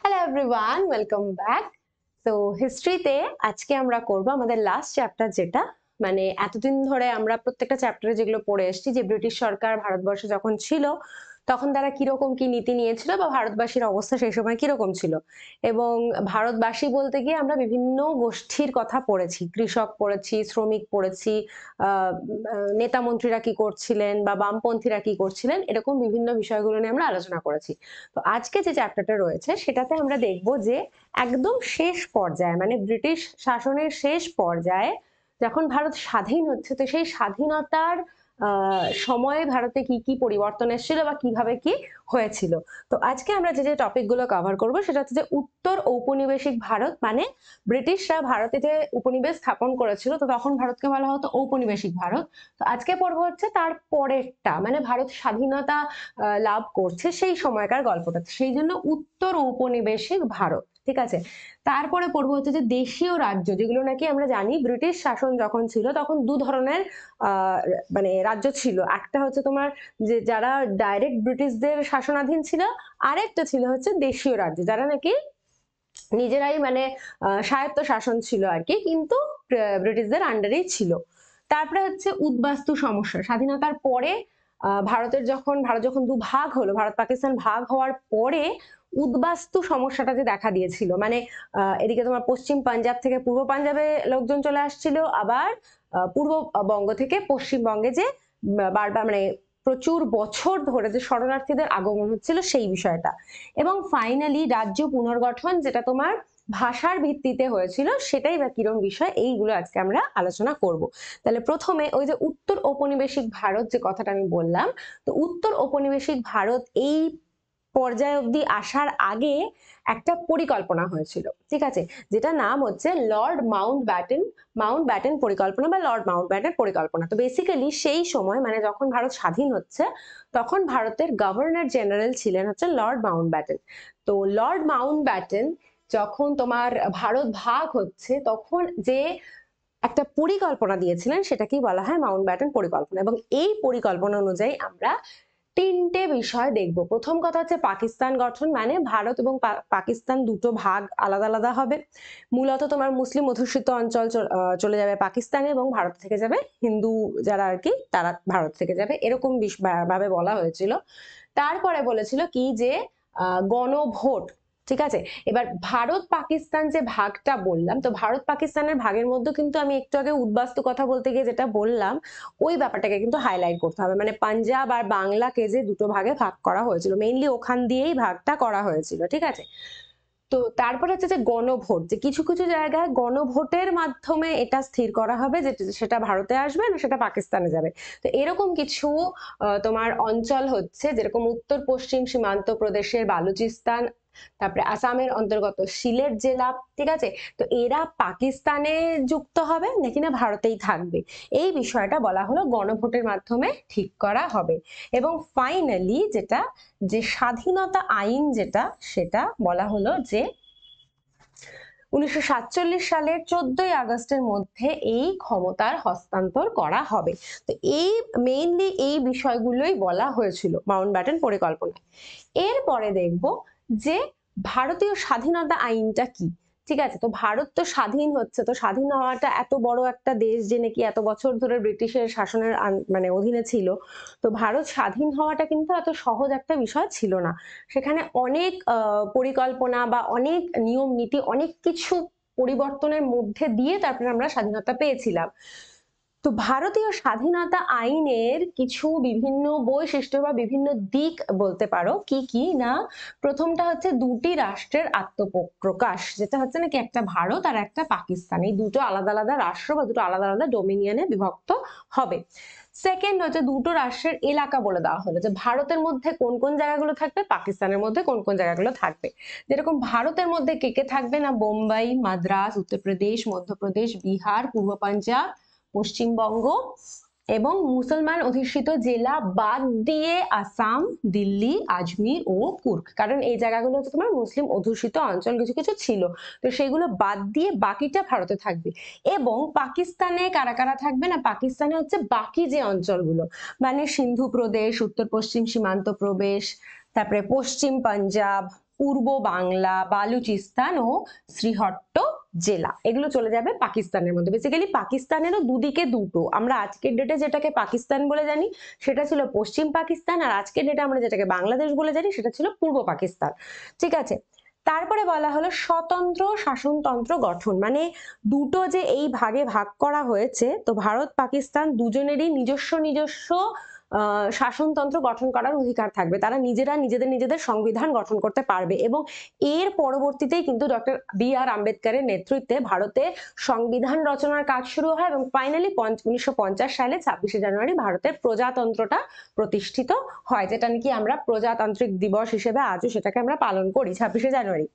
Hello everyone, welcome back. তো হিস্ট্রিতে আজকে আমরা করব আমাদের লাস্ট চ্যাপ্টার, যেটা মানে এতদিন ধরে আমরা প্রত্যেকটা চ্যাপ্টারে যেগুলো পড়ে এসেছি, যে ব্রিটিশ সরকার ভারতবর্ষে যখন ছিল তখন তারা কিরকম কি নীতি নিয়েছিল বা ভারতবাসীর অবস্থা সেই সময় কিরকম ছিল। এবং ভারতবাসী বলতে গিয়ে আমরা বিভিন্ন গোষ্ঠীর কথা পড়েছি, কৃষক পড়েছি, শ্রমিক পড়েছি, নেতা মন্ত্রীরা কি করছিলেন বা বামপন্থীরা কি করছিলেন, এরকম বিভিন্ন বিষয়গুলো নিয়ে আমরা আলোচনা করেছি। তো আজকে যে চ্যাপ্টারটা রয়েছে সেটাতে আমরা দেখব যে একদম শেষ পর্যায়ে, মানে ব্রিটিশ শাসনের শেষ পর্যায়ে যখন ভারত স্বাধীন হচ্ছে, তো সেই স্বাধীনতার সময়ে ভারতে কি কি পরিবর্তন এসেছিল বা কিভাবে কি হয়েছিল। তো আজকে আমরা যে যে টপিকগুলো কভার করব সেটা হচ্ছে যে উত্তর ঔপনিবেশিক ভারত, মানে ব্রিটিশরা ভারতে যে উপনিবেশ স্থাপন করেছিল, তো তখন ভারতকে বলা হতো ঔপনিবেশিক ভারত। তো আজকে পর্ব হচ্ছে তার পরেরটা, মানে ভারত স্বাধীনতা লাভ করছে সেই সময়কার গল্পটা, সেই জন্য উত্তর ঔপনিবেশিক ভারত। ঠিক আছে, তারপরে পড়বো হচ্ছে যে দেশীয় রাজ্য, যেগুলো নাকি আমরা জানি ব্রিটিশ শাসন যখন ছিল তখন দু ধরনের মানে রাজ্য ছিল। একটা হচ্ছে তোমার যে যারা ডাইরেক্ট ব্রিটিশদের শাসনাধীন ছিল, আরেকটা ছিল হচ্ছে দেশীয় রাজ্য, যারা নাকি নিজেরাই মানে স্বায়ত্ত শাসন ছিল আর কি, কিন্তু ব্রিটিশদের আন্ডারেই ছিল। তারপরে হচ্ছে উদ্বাস্তু সমস্যা, স্বাধীনতার পরে ভারত যখন দুভাগ হলো, ভারত পাকিস্তান ভাগ হওয়ার পরে উদ্বাস্তু সমস্যাটা যে দেখা দিয়েছিল, মানে এদিকে তোমার পশ্চিম পাঞ্জাব থেকে পূর্ব পাঞ্জাবে লোকজন চলে আসছিল, আবার পূর্ববঙ্গ থেকে পশ্চিমবঙ্গে যে বারবার মানে প্রচুর বছর ধরে যে শরণার্থীদের আগমন হচ্ছিল সেই বিষয়টা। এবং ফাইনালি রাজ্য পুনর্গঠন, যেটা তোমার ভাষার ভিত্তিতে হয়েছিল, সেটাই বা কিরম বিষয়, এইগুলো আজকে আমরা আলোচনা করব। তাহলে প্রথমে ওই যে উত্তর ঔপনিবেশিক ভারত যে কথাটা আমি বললাম, তো উত্তর ঔপনিবেশিক ভারত এই পর্যায় অবধি আসার আগে একটা পরিকল্পনা হয়েছিল, ঠিক আছে, যেটা নাম হচ্ছে মাউন্ট ব্যাটেন পরিকল্পনা বা লর্ড মাউন্ট ব্যাটেন পরিকল্পনা। তো বেসিক্যালি সেই সময় মানে যখন ভারত স্বাধীন হচ্ছে তখন ভারতের গভর্নর জেনারেল ছিলেন হচ্ছে লর্ড মাউন্ট ব্যাটেন। তো লর্ড মাউন্ট ব্যাটেন যখন তোমার ভারত ভাগ হচ্ছে তখন যে একটা পরিকল্পনা দিয়েছিলেন সেটাকেই বলা হয় মাউন্ট ব্যাটেন পরিকল্পনা। এবং এই পরিকল্পনা অনুযায়ী আমরা তিনটে বিষয় দেখব। প্রথম কথা হচ্ছে পাকিস্তান গঠন, মানে ভারত এবং পাকিস্তান দুটো ভাগ আলাদা আলাদা হবে। মূলত তোমার মুসলিম অধ্যুষিত অঞ্চল চলে যাবে পাকিস্তানে, এবং ভারত থেকে যাবে হিন্দু যারা আর কি, তারা ভারত থেকে যাবে, এরকম ভাবে বলা হয়েছিল। তারপরে বলেছিল কি যে গণভোট, ঠিক আছে। এবার ভারত পাকিস্তান যে ভাগটা বললাম, তো ভারত পাকিস্তানের ভাগের মধ্যে কিন্তু আমি একটু আগে উদ্বাস্তু কথা বলতে গিয়ে যেটা বললাম, ওই ব্যাপারটাকে কিন্তু হাইলাইট করতে হবে। মানে পাঞ্জাব আর বাংলাকে যে দুটো ভাগে ভাগ করা হয়েছিল, মেইনলি ওখান দিয়েই ভাগটা করা হয়েছিল, ঠিক আছে। তো তারপরে হচ্ছে যে গণভোট, যে কিছু কিছু জায়গায় গণভোটের মাধ্যমে এটা স্থির করা হবে যে সেটা ভারতে আসবে না সেটা পাকিস্তানে যাবে। তো এরকম কিছু তোমার অঞ্চল হচ্ছে, যেরকম উত্তর পশ্চিম সীমান্ত প্রদেশের বালুচিস্তান, তারপরে আসামের অন্তর্গত সিলেট জেলা, ঠিক আছে। তো এরা পাকিস্তানে যুক্ত হবে নাকি না ভারতেই থাকবে, এই বিষয়টা বলা হলো গণভোটের মাধ্যমে ঠিক করা হবে। এবং ফাইনালি যেটা, যে স্বাধীনতা আইন যেটা, সেটা বলা হলো যে 1947 সালের 14ই আগস্টের মধ্যে এই ক্ষমতার হস্তান্তর করা হবে। তো এই মেইনলি এই বিষয়গুলোই বলা হয়েছিল মাউন্ট ব্যাটেন পরিকল্পনায়। এরপরে দেখব যে ভারতীয় স্বাধীনতা আইনটা কি, ঠিক আছে। তো ভারত তো স্বাধীন হচ্ছে, তো স্বাধীন হওয়াটা, এত বড় একটা দেশ যে নাকি এত বছর ধরে ব্রিটিশের শাসনের মানে অধীনে ছিল, তো ভারত স্বাধীন হওয়াটা কিন্তু এত সহজ একটা বিষয় ছিল না। সেখানে অনেক পরিকল্পনা বা অনেক নিয়ম নীতি, অনেক কিছু পরিবর্তনের মধ্যে দিয়ে তারপরে আমরা স্বাধীনতা পেয়েছিলাম। তো ভারতীয় স্বাধীনতা আইনের কিছু বিভিন্ন বৈশিষ্ট্য বা বিভিন্ন দিক বলতে পারো কি কি না। প্রথমটা হচ্ছে দুটি রাষ্ট্রের আত্মপ্রকাশ, যেটা হচ্ছে নাকি একটা ভারত আর একটা পাকিস্তান, এই দুটো আলাদা আলাদা রাষ্ট্র বা দুটো আলাদা আলাদা ডোমিনিয়নে বিভক্ত হবে। সেকেন্ড হচ্ছে দুটো রাষ্ট্রের এলাকা বলে দেওয়া হলো, যে ভারতের মধ্যে কোন কোন জায়গাগুলো থাকবে, পাকিস্তানের মধ্যে কোন কোন জায়গাগুলো থাকবে। যেরকম ভারতের মধ্যে কে কে থাকবে না, বোম্বাই, মাদ্রাস, উত্তরপ্রদেশ, মধ্যপ্রদেশ, বিহার, পূর্ব পাঞ্জাব, পশ্চিমবঙ্গ, এবং মুসলমান অধ্যুষিত জেলা বাদ দিয়ে আসাম, দিল্লি, আজমির ও কুর্গ, কারণ এই জায়গাগুলো হচ্ছে তোমার মুসলিম অধ্যুষিত অঞ্চল কিছু কিছু ছিল, তো সেগুলো বাদ দিয়ে বাকিটা ভারতে থাকবে। এবং পাকিস্তানে কারা কারা থাকবে না, পাকিস্তানে হচ্ছে বাকি যে অঞ্চলগুলো, মানে সিন্ধু প্রদেশ, উত্তর পশ্চিম সীমান্ত প্রদেশ, তারপরে পশ্চিম পাঞ্জাব, পূর্ব বাংলা, বালুচিস্তান ও শ্রীহট্ট জেলা, এগুলো চলে যাবে পাকিস্তানের মধ্যে। বেসিক্যালি পাকিস্তানেরও দুদিকে দুটো, আমরা আজকের ডেটে যেটাকে পাকিস্তান বলে জানি সেটা ছিল পশ্চিম পাকিস্তান, আর আজকের ডেটে আমরা যেটাকে বাংলাদেশ বলে জানি সেটা ছিল পূর্ব পাকিস্তান। ঠিক আছে, তারপরে বলা হলো স্বতন্ত্র শাসনতন্ত্র গঠন, মানে দুটো যে এই ভাগে ভাগ করা হয়েছে, তো ভারত পাকিস্তান দুজনেরই নিজস্ব নিজস্ব শাসনতন্ত্র গঠন করার অধিকার থাকবে, তারা নিজেরা নিজেদের সংবিধান গঠন করতে পারবে। এবং এর পরবর্তীতেই কিন্তু ডক্টর বি.আর. আম্বেদকরের নেতৃত্বে ভারতে সংবিধান রচনার কাজ শুরু হয় এবং ফাইনালি 1950 সালে 26শে জানুয়ারি ভারতের প্রজাতন্ত্রটা প্রতিষ্ঠিত হয়, যেটা নাকি আমরা প্রজাতান্ত্রিক দিবস হিসেবে আজও সেটাকে আমরা পালন করি 26শে জানুয়ারি।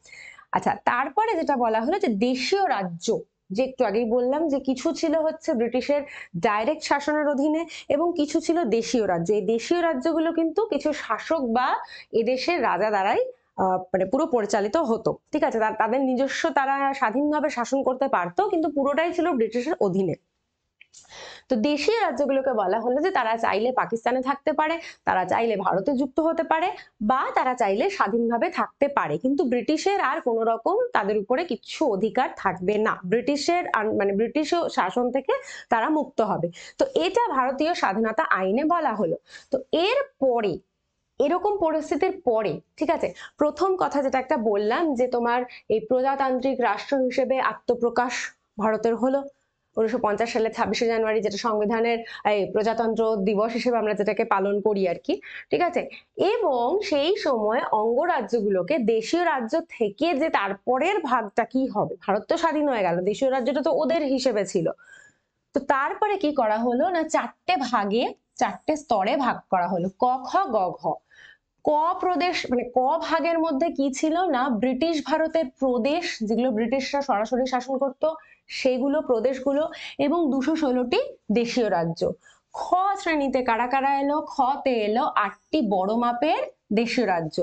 আচ্ছা, তারপরে যেটা বলা হলো যে দেশীয় রাজ্য, যে একটু আগেই বললাম যে কিছু ছিল হচ্ছে ব্রিটিশের ডাইরেক্ট শাসনের অধীনে এবং কিছু ছিল দেশীয় রাজ্য। এই দেশীয় রাজ্যগুলো কিন্তু কিছু শাসক বা এদেশের রাজা দ্বারাই মানে পুরো পরিচালিত হতো। ঠিক আছে, তাদের নিজস্ব, তারা স্বাধীনভাবে শাসন করতে পারতো, কিন্তু পুরোটাই ছিল ব্রিটিশের অধীনে। তো দেশীয় রাজ্যগুলোকে বলা হলো যে তারা চাইলে পাকিস্তানে থাকতে পারে, তারা চাইলে ভারতে যুক্ত হতে পারে, বা তারা চাইলে স্বাধীনভাবে থাকতে পারে, কিন্তু ব্রিটিশের আর কোনো রকম তাদের উপরে কিছু অধিকার থাকবে না, ব্রিটিশের মানে ব্রিটিশ শাসন থেকে তারা মুক্ত হবে। তো এটা ভারতীয় স্বাধীনতা আইনে বলা হলো। তো এর পরে, এরকম পরিস্থিতির পরে, ঠিক আছে, প্রথম কথা যেটা একটা বললাম যে তোমার এই প্রজাতান্ত্রিক রাষ্ট্র হিসেবে আত্মপ্রকাশ ভারতের হলো 1950 সালে 26শে জানুয়ারি, যেটা সংবিধানের এই প্রজাতন্ত্র দিবস হিসেবে আমরা যেটাকে পালন করি আর কি। ঠিক আছে, এবং সেই সময় অঙ্গরাজ্যগুলোকে দেশীয় রাজ্য থেকে যে তারপরের ভাগটা কি হবে, ভারত তো স্বাধীন হয়ে গেল, দেশীয় রাজ্যটা তো ওদের হিসেবে ছিল, তো তারপরে কি করা হলো না, চারটে ভাগে, চারটে স্তরে ভাগ করা হলো, ক খ গ ঘ। ক প্রদেশ মানে ক ভাগের মধ্যে কি ছিল না, ব্রিটিশ ভারতের প্রদেশ, যেগুলো ব্রিটিশরা সরাসরি শাসন করত সেগুলো, প্রদেশগুলো, এবং 216টি দেশীয় রাজ্য। খ শ্রেণীতে কারা কারা এলো, খ তে এলো 8টি বড় মাপের দেশীয় রাজ্য।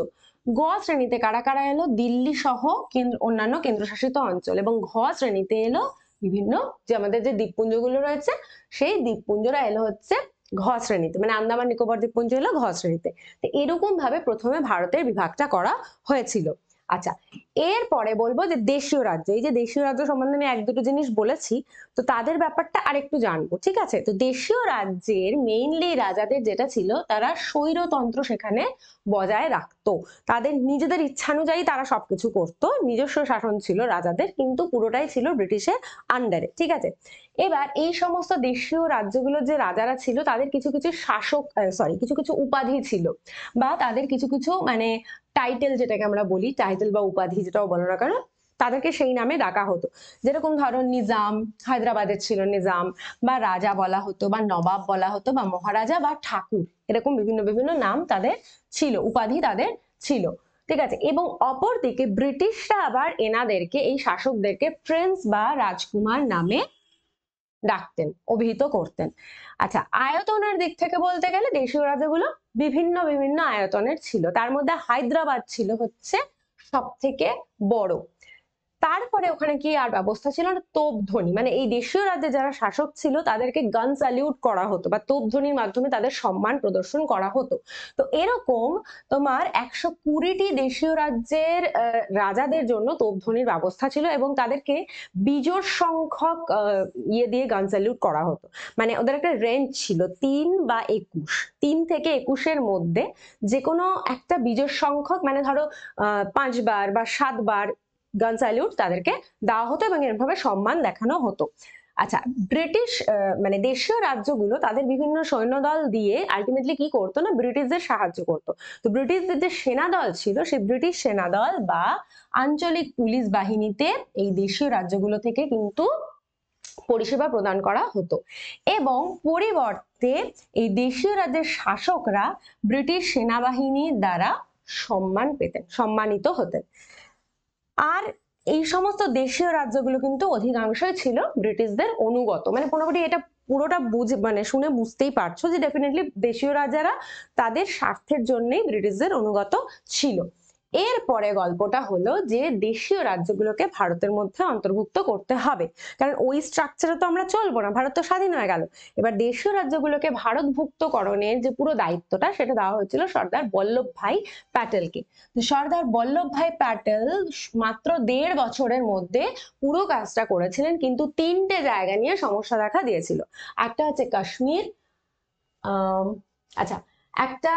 গ শ্রেণীতে কারা কারা এলো, দিল্লি সহ অন্যান্য কেন্দ্রশাসিত অঞ্চল। এবং ঘ শ্রেণীতে এলো বিভিন্ন যে আমাদের যে দ্বীপপুঞ্জগুলো রয়েছে সেই দ্বীপপুঞ্জরা এলো হচ্ছে ঘ শ্রেণীতে, মানে আন্দামান নিকোবর দ্বীপপুঞ্জ এলো ঘ শ্রেণীতে। তো এরকম ভাবে প্রথমে ভারতের বিভাগটা করা হয়েছিল। আচ্ছা, এরপরে বলবো যে দেশীয় রাজ্য, এই যে দেশীয় রাজ্য সম্বন্ধে আমি এক দুটো জিনিস বলেছি, তো তাদের ব্যাপারটা আরেকটু জানবো। ঠিক আছে, তো দেশীয় রাজ্যের মেইনলি রাজাদের যেটা ছিল, তারা স্বৈরতন্ত্র সেখানে বজায় রাখতো, তাদের নিজেদের ইচ্ছানুযায়ী তারা সবকিছু করতো, নিজস্ব শাসন ছিল রাজাদের, কিন্তু পুরোটাই ছিল ব্রিটিশের আন্ডারে। ঠিক আছে, এবার এই সমস্ত দেশীয় রাজ্যগুলো যে রাজারা ছিল তাদের কিছু কিছু শাসক, কিছু কিছু উপাধি ছিল, বা তাদের কিছু কিছু মানে টাইটেল, যেটাকে আমরা বলি টাইটেল বা উপাধি যেটাও বলো না কেন, তাদেরকে সেই নামে ডাকা হতো। যেরকম ধরো নিজাম, হায়দ্রাবাদের ছিল নিজাম, বা রাজা বলা হতো, বা নবাব বলা হতো, বা মহারাজা, বা ঠাকুর, এরকম বিভিন্ন বিভিন্ন নাম তাদের ছিল, উপাধি তাদের ছিল। ঠিক আছে, এবং অপরদিকে ব্রিটিশরা আবার এনাদেরকে, এই শাসকদেরকে প্রিন্স বা রাজকুমার নামে ডাকতেন, অভিহিত করতেন। আচ্ছা, আয়তনের দিক থেকে বলতে গেলে দেশীয় রাজ্যগুলো বিভিন্ন বিভিন্ন আয়তনের ছিল, তার মধ্যে হায়দ্রাবাদ ছিল হচ্ছে সব থেকে বড়। তারপরে ওখানে কি আর ব্যবস্থা ছিল না, তোপধ্বনি, মানে এই দেশীয় রাজ্যে যারা শাসক ছিল তাদেরকে গান স্যালিউট করা হতো, বা তোপধ্বনির মাধ্যমে তাদের সম্মান প্রদর্শন করা হতো। তো এরকম তোমার 120টি দেশীয় রাজ্যের রাজাদের জন্য তোপধ্বনির ব্যবস্থা ছিল, এবং তাদেরকে বিজোড় সংখ্যক ইয়ে দিয়ে গান স্যালিউট করা হতো। মানে ওদের একটা রেঞ্জ ছিল 3 বা 21, 3 থেকে 21-এর মধ্যে যে কোনো একটা বিজোড় সংখ্যক, মানে ধরো 5 বার বা 7 বার গান স্যালিউট তাদেরকে দেওয়া হতো, এবং এরভাবে সম্মান দেখানো হতো। আচ্ছা, ব্রিটিশ মানে দেশীয় রাজ্যগুলো তাদের বিভিন্ন সৈন্যদল দিয়ে আলটিমেটলি কি করতো না, ব্রিটিশদের সাহায্য করতো। তো ব্রিটিশদের যে সেনা দল ছিল, সেই ব্রিটিশ সেনা দল বা আঞ্চলিক পুলিশ বাহিনীতে এই দেশীয় রাজ্যগুলো থেকে কিন্তু পরিষেবা প্রদান করা হতো, এবং পরিবর্তে এই দেশীয় রাজ্যের শাসকরা ব্রিটিশ সেনাবাহিনীর দ্বারা সম্মান পেতেন, সম্মানিত হতেন। আর এই সমস্ত দেশীয় রাজ্যগুলো কিন্তু অধিকাংশই ছিল ব্রিটিশদের অনুগত, মানে মোটামুটি এটা পুরোটা মানে শুনে বুঝতেই পারছো যে ডেফিনেটলি দেশীয় রাজারা তাদের স্বার্থের জন্যই ব্রিটিশদের অনুগত ছিল। এরপরে গল্পটা হলো যে দেশীয় রাজ্যগুলোকে ভারতের মধ্যে অন্তর্ভুক্ত করতে হবে, কারণ ওই স্ট্রাকচারে তো আমরা চলবো না, ভারত তো স্বাধীন হয়ে গেল। এবার দেশীয় রাজ্যগুলোকে ভারতভুক্তকরণের যে পুরো দায়িত্বটা সেটা দেওয়া হয়েছিল সর্দার বল্লভভাই প্যাটেলকে। সর্দার বল্লভভাই প্যাটেল মাত্র 1.5 বছরের মধ্যে পুরো কাজটা করেছিলেন, কিন্তু 3টে জায়গা নিয়ে সমস্যা দেখা দিয়েছিল। একটা হচ্ছে কাশ্মীর, আচ্ছা একটা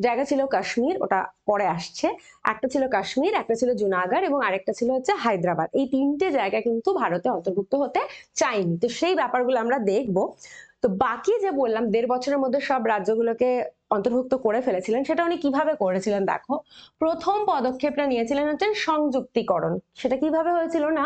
জায়গা ছিল কাশ্মীর, ওটা পরে আসছে। একটা ছিল কাশ্মীর, একটা ছিল জুনাগড় এবং আরেকটা ছিল হচ্ছে হায়দ্রাবাদ। এই 3টে জায়গা কিন্তু ভারতে অন্তর্ভুক্ত হতে চায়নি, তো সেই ব্যাপারগুলো আমরা দেখবো। তো বাকি যে বললাম 1.5 বছরের মধ্যে সব রাজ্যগুলোকে অন্তর্ভুক্ত করে ফেলেছিলেন, সেটা উনি কিভাবে করেছিলেন দেখো। প্রথম পদক্ষেপটা নিয়েছিলেন হচ্ছে সংযুক্তিকরণ। সেটা কিভাবে হয়েছিল না,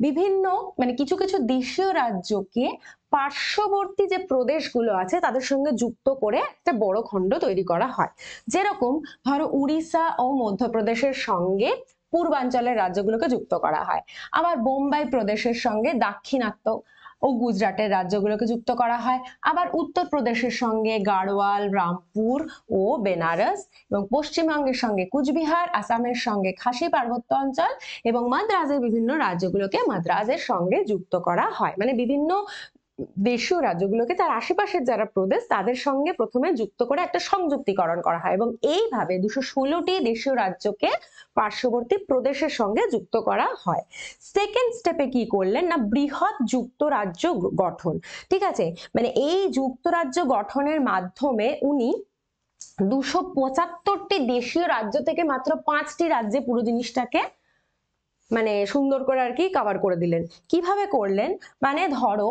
বিভিন্ন মানে কিছু কিছু দেশীয় রাজ্যকে পার্শ্ববর্তী যে প্রদেশগুলো আছে তাদের সঙ্গে যুক্ত করে একটা বড় খণ্ড তৈরি করা হয়। যেরকম ধরো উড়িষ্যা ও মধ্যপ্রদেশের সঙ্গে পূর্বাঞ্চলের রাজ্যগুলোকে যুক্ত করা হয়, আবার বোম্বাই প্রদেশের সঙ্গে দাক্ষিণাত্য ও গুজরাটের রাজ্যগুলোকে যুক্ত করা হয়, আবার উত্তরপ্রদেশের সঙ্গে গাড়োয়াল, রামপুর ও বেনারস, এবং পশ্চিমবঙ্গের সঙ্গে কুচবিহার, আসামের সঙ্গে খাসি পার্বত্য অঞ্চল এবং মাদ্রাজের বিভিন্ন রাজ্যগুলোকে মাদ্রাজের সঙ্গে যুক্ত করা হয়। মানে বিভিন্ন দেশীয় রাজ্যগুলোকে তার আশেপাশের যারা প্রদেশ তাদের সঙ্গে প্রথমে যুক্ত করে একটা সংযুক্তিকরণ করা হয়, এবং এইভাবে 216টি দেশীয় রাজ্যকে পার্শ্ববর্তী প্রদেশের সঙ্গে যুক্ত করা হয়। সেকেন্ড স্টেপে কি করলেন না, বৃহৎ যুক্তরাজ্য গঠন। ঠিক আছে, মানে এই যুক্তরাজ্য গঠনের মাধ্যমে উনি 275টি দেশীয় রাজ্য থেকে মাত্র 5টি রাজ্যে পুরো জিনিসটাকে মানে সুন্দর করে আর কি কভার করে দিলেন। কিভাবে করলেন, মানে ধরো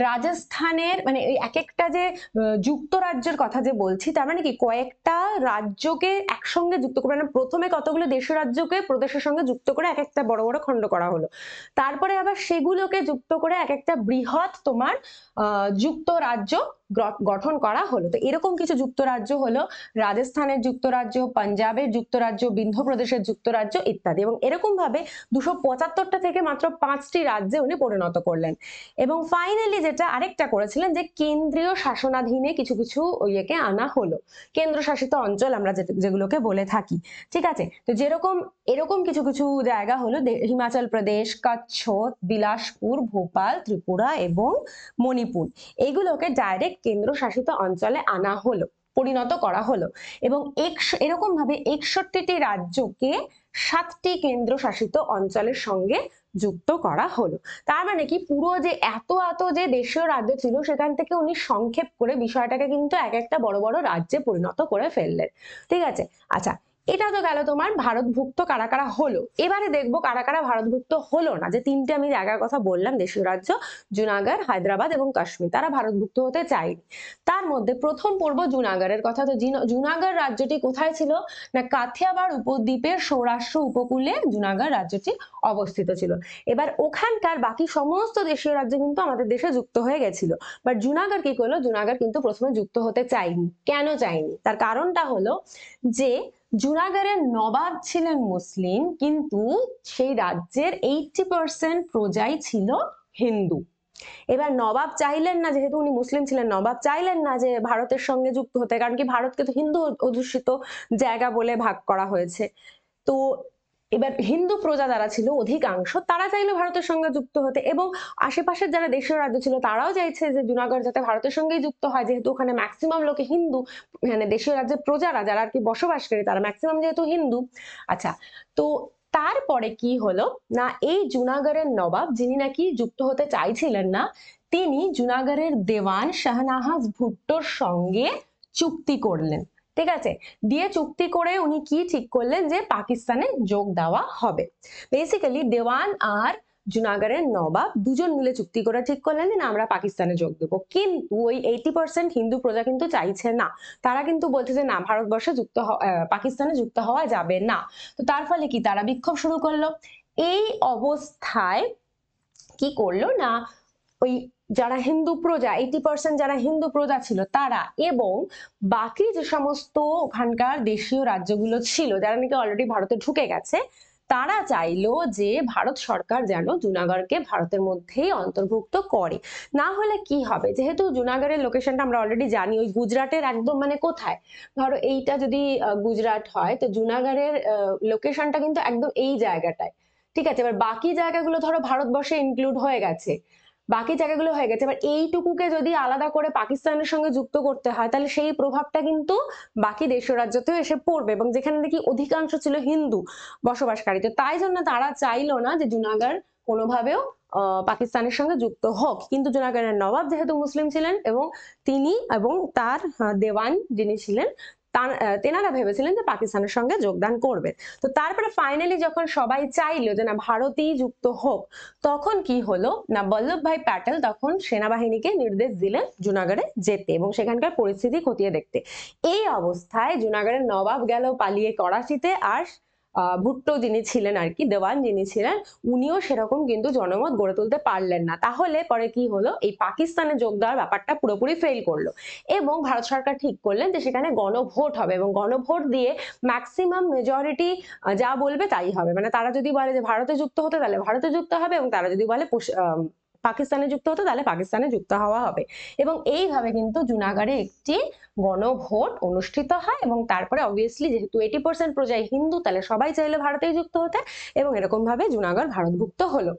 রাজস্থানের মানে এই এক একটা যে যুক্তরাজ্যের কথা যে বলছি, তার মানে কি কয়েকটা রাজ্যকে একসঙ্গে যুক্ত করে, মানে প্রথমে কতগুলো দেশীয় রাজ্যকে প্রদেশের সঙ্গে যুক্ত করে এক একটা বড় বড় খণ্ড করা হলো, তারপরে আবার সেগুলোকে যুক্ত করে এক একটা বৃহৎ তোমার যুক্তরাজ্য গঠন করা হলো। তো এরকম কিছু যুক্তরাজ্য হলো রাজস্থানের যুক্তরাজ্য, পাঞ্জাবের যুক্তরাজ্য, বিন্ধ্য প্রদেশের যুক্তরাজ্য ইত্যাদি, এবং এরকম ভাবে 275টা থেকে মাত্র 5টি রাজ্যে উনি পরিণত করলেন। এবং ফাইনালি যেটা আরেকটা করেছিলেন যে কেন্দ্রীয় শাসনাধীনে কিছু কিছু ইয়েকে আনা হলো, কেন্দ্রশাসিত অঞ্চল আমরা যেগুলোকে বলে থাকি। ঠিক আছে, তো যেরকম এরকম কিছু কিছু জায়গা হলো হিমাচল প্রদেশ, কচ্ছ, বিলাসপুর, ভোপাল, ত্রিপুরা এবং মণিপুর, এইগুলোকে ডাইরেক্ট কেন্দ্রশাসিত অঞ্চলে আনা হলো, পরিণত করা হলো। এবং এরকম ভাবে 61টি রাজ্যকে 7টি কেন্দ্রশাসিত অঞ্চলের সঙ্গে যুক্ত করা হলো। তার মানে কি পুরো যে এত এত যে দেশীয় রাজ্য ছিল সেখান থেকে উনি সংক্ষেপ করে বিষয়টাকে কিন্তু এক একটা বড় বড় রাজ্যে পরিণত করে ফেললেন। ঠিক আছে, আচ্ছা এটা তো গেল তোমার ভারতভুক্ত কারা কারা হলো। এবারে দেখবো কারা কারা ভারতভুক্ত হলো না। যে 3টে আমি জায়গার কথা বললাম দেশীয় রাজ্য, জুনাগড়, হায়দ্রাবাদ এবং কাশ্মীর, তারা ভারতভুক্ত হতে চায়নি। তার মধ্যে প্রথম পড়বো জুনাগড়ের কথা। তো জুনাগড় রাজ্যটি কোথায় ছিল না, কাথিয়াবাড় উপদ্বীপের সৌরাষ্ট্র উপকূলে জুনাগড় রাজ্যটি অবস্থিত ছিল। এবার ওখানকার বাকি সমস্ত দেশীয় রাজ্য কিন্তু আমাদের দেশে যুক্ত হয়ে গেছিল, বাট জুনাগড় কি করলো, জুনাগড় কিন্তু প্রথমে যুক্ত হতে চায়নি। কেন চায়নি, তার কারণটা হলো যে জুনাগড়ের নবাব ছিলেন মুসলিম, কিন্তু সেই রাজ্যের 80% প্রজাই ছিল হিন্দু। এবার নবাব চাইলেন না, যেহেতু উনি মুসলিম ছিলেন, নবাব চাইলেন না যে ভারতের সঙ্গে যুক্ত হতে, কারণ কি ভারতকে তো হিন্দু অধ্যুষিত জায়গা বলে ভাগ করা হয়েছে। তো এবার হিন্দু প্রজা যারা ছিল অধিকাংশ, তারা চাইলো ভারতের সঙ্গে যুক্ত হতে, এবং আশেপাশের যারা দেশীয় রাজ্য ছিল তারাও চাইছে যে জুনাগড় যাতে ভারতের সঙ্গেই যুক্ত হয়, যেহেতু ওখানে ম্যাক্সিমাম লোকে হিন্দু, মানে দেশীয় রাজ্যের প্রজারা যারা আর কি বসবাসকারী তারা ম্যাক্সিমাম যেহেতু হিন্দু। আচ্ছা, তো তারপরে কি হলো না, এই জুনাগড়ের নবাব যিনি নাকি যুক্ত হতে চাইছিলেন না, তিনি জুনাগড়ের দেওয়ান শাহনাহাজ ভুট্টোর সঙ্গে চুক্তি করলেন। ঠিক আছে, দিয়ে চুক্তি করে উনি কি ঠিক করলেন যে পাকিস্তানে যোগ দেওয়া হবে। বেসিক্যালি দেওয়ান আর জুনাগড়ের নবাব দুজন মিলে চুক্তি করে ঠিক করলেন যে না আমরা পাকিস্তানে যোগ দেবো, কিন্তু ওই 80% হিন্দু প্রজা কিন্তু চাইছে না। তারা কিন্তু বলছে যে না ভারতবর্ষে পাকিস্তানে যুক্ত হওয়া যাবে না। তো তার ফলে কি তারা বিক্ষোভ শুরু করলো। এই অবস্থায় কি করলো না, ওই যারা হিন্দু প্রজা 80% যারা হিন্দু প্রজা ছিল তারা, এবং বাকি যে সমস্ত ওখানকার দেশীয় রাজ্যগুলো ছিল যারা নাকি অলরেডি ভারতে ঢুকে গেছে, তারা চাইলো যে ভারত সরকার যেন জুনাগড়কে ভারতের মধ্যেই অন্তর্ভুক্ত করে। না হলে কি হবে, যেহেতু জুনাগড়ের লোকেশনটা আমরা অলরেডি জানি, ওই গুজরাটের একদম মানে কোথায়, ধরো এইটা যদি গুজরাট হয়, তো জুনাগড়ের লোকেশনটা কিন্তু একদম এই জায়গাটায়। ঠিক আছে, এবার বাকি জায়গাগুলো ধরো ভারতবর্ষে ইনক্লুড হয়ে গেছে, বাকি জায়গাগুলো হয়ে গেছে, এবার এইটুকুকে যদি আলাদা করে পাকিস্তানের সঙ্গে যুক্ত করতে হয়, তাহলে সেই প্রভাবটা কিন্তু বাকি দেশীয় রাজ্যতেও এসে পড়বে, এবং যেখানে দেখি অধিকাংশ ছিল হিন্দু বসবাসকারী। তো তাই জন্য তারা চাইলো না যে জুনাগড় কোনোভাবেও পাকিস্তানের সঙ্গে যুক্ত হোক। কিন্তু জুনাগড়ের নবাব যেহেতু মুসলিম ছিলেন, এবং তিনি এবং তার দেওয়ান যিনি ছিলেন, তেনারা ভেবেছিলেন যে পাকিস্তানের সঙ্গে যোগদান করবে। তো তারপরে ফাইনালি যখন সবাই চাইলো যে না ভারতই যুক্ত হোক, তখন কি হলো না, বল্লভভাই প্যাটেল তখন সেনাবাহিনীকে নির্দেশ দিলেন জুনাগড়ে যেতে এবং সেখানকার পরিস্থিতি খতিয়ে দেখতে। এই অবস্থায় জুনাগড়ের নবাব গেল পালিয়ে করাচিতে, আর ভুট্টো যিনি ছিলেন আর কি, দেওয়ান যিনি ছিলেন, উনিও সেরকম কিন্তু জনমত গড়ে তুলতে পারলেন না। তাহলে পরে কি হলো, এই পাকিস্তানে যোগ দেওয়ার ব্যাপারটা পুরোপুরি ফেল করলো, এবং ভারত সরকার ঠিক করলেন যে সেখানে গণভোট হবে, এবং গণভোট দিয়ে ম্যাক্সিমাম মেজরিটি যা বলবে তাই হবে। মানে তারা যদি বলে যে ভারতে যুক্ত হতে, তাহলে ভারতে যুক্ত হবে, এবং তারা যদি বলে পাকিস্তানে যুক্ত হতে, তাহলে পাকিস্তানে যুক্ত হওয়া হবে। এবং এইভাবে কিন্তু জুনাগড়ে একটি গণভোট অনুষ্ঠিত হয়, এবং তারপরে অবভিয়াসলি যেহেতু 80% প্রজাই হিন্দু, তাহলে সবাই চাইলো ভারতেই যুক্ত হতে, এবং এরকম ভাবে জুনাগড় ভারতভুক্ত হলো।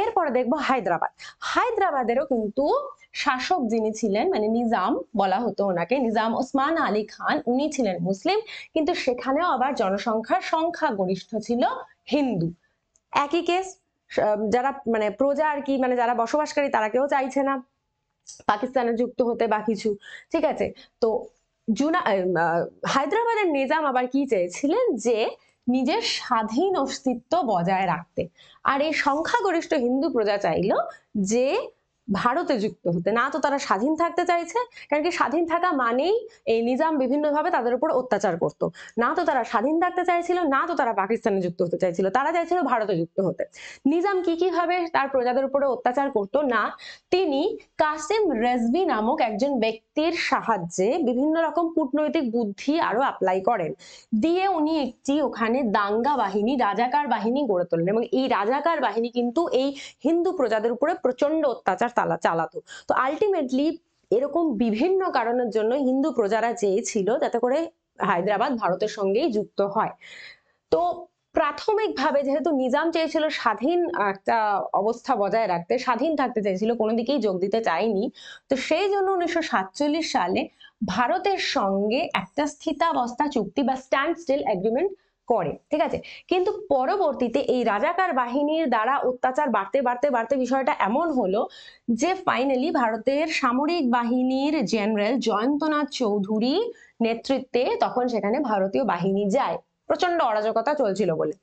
এরপরে দেখবো হায়দ্রাবাদ। হায়দ্রাবাদেরও কিন্তু শাসক যিনি ছিলেন, মানে নিজাম বলা হতো ওনাকে, নিজাম ওসমান আলী খান, উনি ছিলেন মুসলিম, কিন্তু সেখানেও আবার জনসংখ্যার সংখ্যাগরিষ্ঠ ছিল হিন্দু। একই কেস, যারা মানে প্রজা আর কি, মানে যারা বসবাসকারী, তারা কেউ চাইছে না পাকিস্তানে যুক্ত হতে বা কিছু। ঠিক আছে, তো হায়দ্রাবাদের নিজাম আবার কি চেয়েছিলেন, যে নিজের স্বাধীন অস্তিত্ব বজায় রাখতে। আর এই সংখ্যাগরিষ্ঠ হিন্দু প্রজা চাইলো যে ভারতে যুক্ত হতে। না তো তারা স্বাধীন থাকতে চাইছে, কারণ কি স্বাধীন থাকা মানেই এই নিজাম বিভিন্নভাবে তাদের উপর অত্যাচার করত। না তো তারা স্বাধীন থাকতে চাইছিল, না তো তারা পাকিস্তানে যুক্ত হতে চাইছিল, তারা চাইছিল ভারতে যুক্ত হতে। নিজাম কি ভাবে তার প্রজাদের উপরে অত্যাচার করতো না, তিনি কাসিম রেজভি নামক একজন ব্যক্তির সাহায্যে বিভিন্ন রকম কূটনৈতিক বুদ্ধি আরো অ্যাপ্লাই করেন, দিয়ে উনি একটি ওখানে দাঙ্গা বাহিনী, রাজাকার বাহিনী গড়ে তোলেন, এবং এই রাজাকার বাহিনী কিন্তু এই হিন্দু প্রজাদের উপরে প্রচন্ড অত্যাচার চালাতো। তো আলটিমেটলি এরকম বিভিন্ন কারণের জন্য হিন্দু প্রজারা চেয়েছিল যাতে করে হায়দ্রাবাদ ভারতের সঙ্গেই যুক্ত হয়। তো প্রাথমিকভাবে যেহেতু নিজাম চেয়েছিল স্বাধীন একটা অবস্থা বজায় রাখতে, স্বাধীন থাকতে চাইছিল, কোনো দিকেই যোগ দিতে চায়নি, তো সেই জন্য 1947 সালে ভারতের সঙ্গে একটা স্থিতাবস্থা চুক্তি বা স্ট্যান্ড স্টিল এগ্রিমেন্ট করে। ঠিক আছে, কিন্তু পরবর্তীতে এই রাজাকার বাহিনীর দ্বারা অত্যাচার বাড়তে বাড়তে বাড়তে বিষয়টা এমন হলো যে ফাইনালি ভারতের সামরিক বাহিনীর জেনারেল জয়ন্তনাথ চৌধুরী নেতৃত্বে তখন সেখানে ভারতীয় বাহিনী যায়, প্রচন্ড অরাজকতা চলছিল বলে।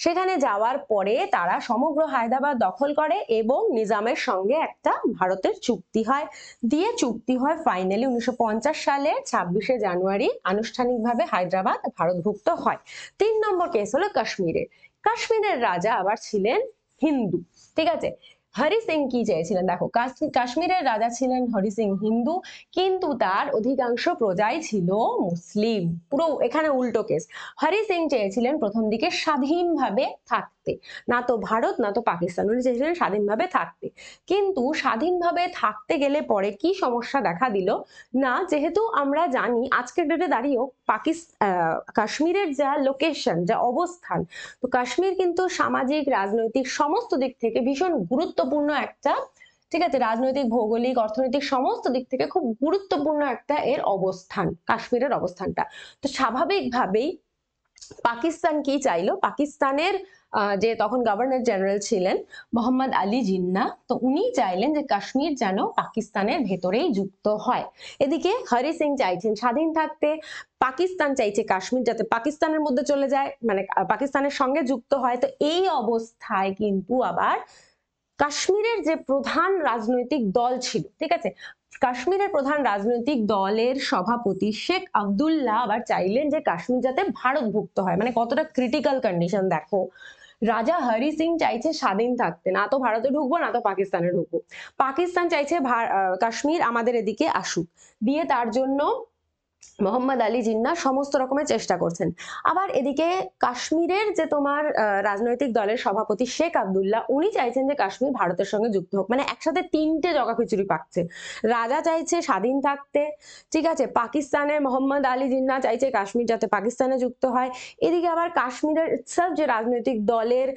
সেখানে যাওয়ার পরে তারা সমগ্র হায়দ্রাবাদ দখল করে, এবং নিজামের সঙ্গে একটা ভারতের চুক্তি হয়, দিয়ে চুক্তি হয় ফাইনালি 1950 সালে 26শে জানুয়ারি আনুষ্ঠানিকভাবে হায়দ্রাবাদ ভারতভুক্ত হয়। 3 নম্বর কেস হলো কাশ্মীরের। কাশ্মীরের রাজা আবার ছিলেন হিন্দু। ঠিক আছে, হরি সিং কি চেয়েছিলেন, দেখো কাশ্মীরের রাজা ছিলেন হরি সিং হিন্দু, কিন্তু তার অধিকাংশ প্রজাই ছিল মুসলিম। পুরো এখানে উল্টো কেস। হরি সিং চেয়েছিলেন প্রথম দিকে স্বাধীনভাবে থাকতে, না তো ভারত না তো পাকিস্তান, উনি চেয়েছিলেন স্বাধীনভাবে থাকতে। কিন্তু স্বাধীনভাবে থাকতে গেলে পরে কি সমস্যা দেখা দিল না, যেহেতু আমরা জানি আজকের ডেটে দাঁড়িয়েও কাশ্মীরের যা লোকেশন, যা অবস্থান, তো কাশ্মীর কিন্তু সামাজিক রাজনৈতিক সমস্ত দিক থেকে ভীষণ গুরুত্বপূর্ণ একটা, ঠিক আছে, রাজনৈতিক ভৌগোলিক অর্থনৈতিক সমস্ত দিক থেকে খুব গুরুত্বপূর্ণ একটা এর অবস্থান, কাশ্মীরের অবস্থানটা। তো স্বাভাবিকভাবেই পাকিস্তান কি চাইলো, পাকিস্তানের যে তখন গভর্নর জেনারেল ছিলেন মোহাম্মদ আলী জিন্নাহ, তো উনি চাইলেন যে কাশ্মীর যেন পাকিস্তানের ভেতরেই যুক্ত হয়। এদিকে হরি সিং চাইছেন স্বাধীন থাকতে, পাকিস্তান চাইছে কাশ্মীর যাতে পাকিস্তানের মধ্যে চলে যায়, মানে পাকিস্তানের সঙ্গে যুক্ত হয়। তো এই অবস্থায় কিন্তু আবার কাশ্মীরের যে প্রধান রাজনৈতিক দল ছিল, ঠিক আছে, কাশ্মীরের প্রধান রাজনৈতিক দলের সভাপতি শেখ আব্দুল্লাহ আবার চাইলেন যে কাশ্মীর যাতে ভারতভুক্ত হয়। মানে কতটা ক্রিটিক্যাল কন্ডিশন দেখো, রাজা হরি সিং চাইছে স্বাধীন থাকতে, না তো ভারতে ঢুকবো না তো পাকিস্তানে ঢুকবো, পাকিস্তান চাইছে কাশ্মীর আমাদের এদিকে আসুক, দিয়ে তার জন্য মোহাম্মদ আলী জিন্নাহ সমস্ত রকমের চেষ্টা করছেন। আবার এদিকে কাশ্মীরের যে তোমার রাজনৈতিক দলের সভাপতি শেখ আবদুল্লাহ, উনি চাইছেন যে কাশ্মীর ভারতের সঙ্গে যুক্ত হোক। মানে একসাথে তিনটে জগাখিচুড়ি পাকছে। রাজা চাইছে স্বাধীন থাকতে, ঠিক আছে, পাকিস্তানের মোহাম্মদ আলী জিন্নাহ চাইছে কাশ্মীর যাতে পাকিস্তানে যুক্ত হয়, এদিকে আবার কাশ্মীরের ইটসেলফ যে রাজনৈতিক দলের